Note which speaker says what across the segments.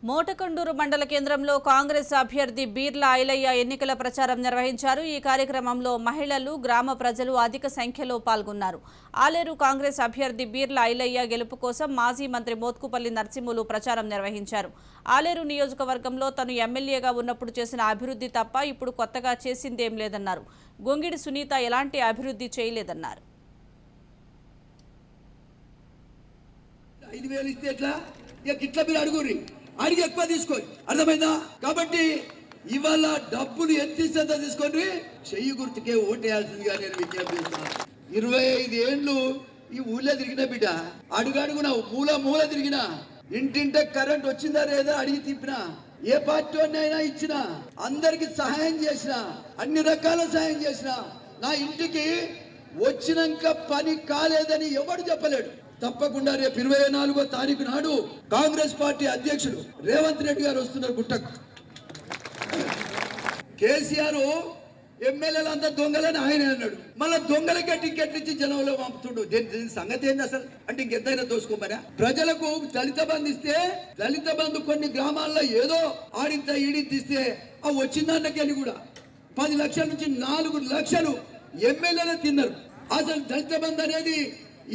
Speaker 1: మోటకొండూరు మండల కేంద్రంలో కాంగ్రెస్ అభ్యర్థి బీర్ల ఐలయ్య ఎన్నికల ప్రచారం నిర్వహించారు. ఈ కార్యక్రమంలో మహిళలు, గ్రామ ప్రజలు అధిక సంఖ్యలో పాల్గొన్నారు. ఆలేరు కాంగ్రెస్ అభ్యర్థి బీర్ల ఐలయ్య గెలుపు కోసం మాజీ మంత్రి మోత్కుపల్లి నరసింహులు ప్రచారం నిర్వహించారు. ఆలేరు నియోజకవర్గంలో తను ఎమ్మెల్యేగా ఉన్నప్పుడు చేసిన అభివృద్ధి తప్ప ఇప్పుడు కొత్తగా చేసిందేం లేదన్నారు. గొంగిడి సునీత ఎలాంటి అభివృద్ధి చేయలేదన్నారు.
Speaker 2: అడిగి ఎక్కువ తీసుకోండి, అర్థమైందా? కాబట్టి ఇవాళ డబ్బులు ఎంత ఇస్తుందో తీసుకొని చెయ్యి గుర్తుకే ఓటేయాల్సిందిగా నేను విజ్ఞప్తి చేస్తున్నాను. 25 ఏళ్ళు ఈ ఊళ్ళో తిరిగిన బిడ్డ, అడుగడుగున మూల తిరిగిన, ఇంటింటే కరెంట్ వచ్చిందా లేదా అడిగి తిప్పిన, ఏ పార్టీ అయినా ఇచ్చిన, అందరికి సహాయం చేసిన, అన్ని రకాల సహాయం చేసిన. నా ఇంటికి వచ్చినాక పని కాలేదని ఎవడు చెప్పలేడు. తప్పకుండా రేపు 24వ తారీఖు నాడు కాంగ్రెస్ పార్టీ అధ్యక్షుడు రేవంత్ రెడ్డి గారు వస్తున్నారు గుట్టకు. కేసీఆర్ ఎమ్మెల్యేలంతా దొంగలని ఆయన అన్నాడు. మళ్ళీ దొంగలకే టికెట్లు ఇచ్చి జనంలో పంపుతుండు. దీని సంగతి ఏంది అసలు? అంటే ఇంకెంతైనా దోసుకోమరా? ప్రజలకు దళిత బంధు ఇస్తే, దళిత బంధు కొన్ని గ్రామాల్లో ఏదో ఆడింత ఈడింతిస్తే ఆ వచ్చిన దానికెళ్ళి కూడా 10 లక్షల నుంచి 4 లక్షలు ఎమ్మెల్యేలు తిన్నారు. అసలు దళిత బంధు అనేది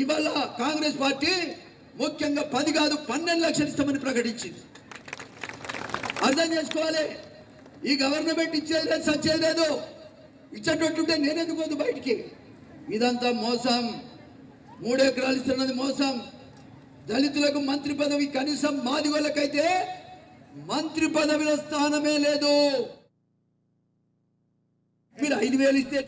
Speaker 2: ఇవాళ కాంగ్రెస్ పార్టీ ముఖ్యంగా 10 కాదు 12 లక్షలు ఇస్తామని ప్రకటించింది. అర్థం చేసుకోవాలి. ఈ గవర్నమెంట్ ఇచ్చేది లేదు, సచ్చేది లేదు. ఇచ్చేటట్టుంటే నేనెందుకు పోదు బయటికి? ఇదంతా మోసం. 3 ఎకరాలు ఇస్తున్నది మోసం. దళితులకు మంత్రి పదవి, కనీసం మాదిగోళ్ళకైతే మంత్రి పదవిలో స్థానమే లేదు. మీరు 5,000 ఇస్తే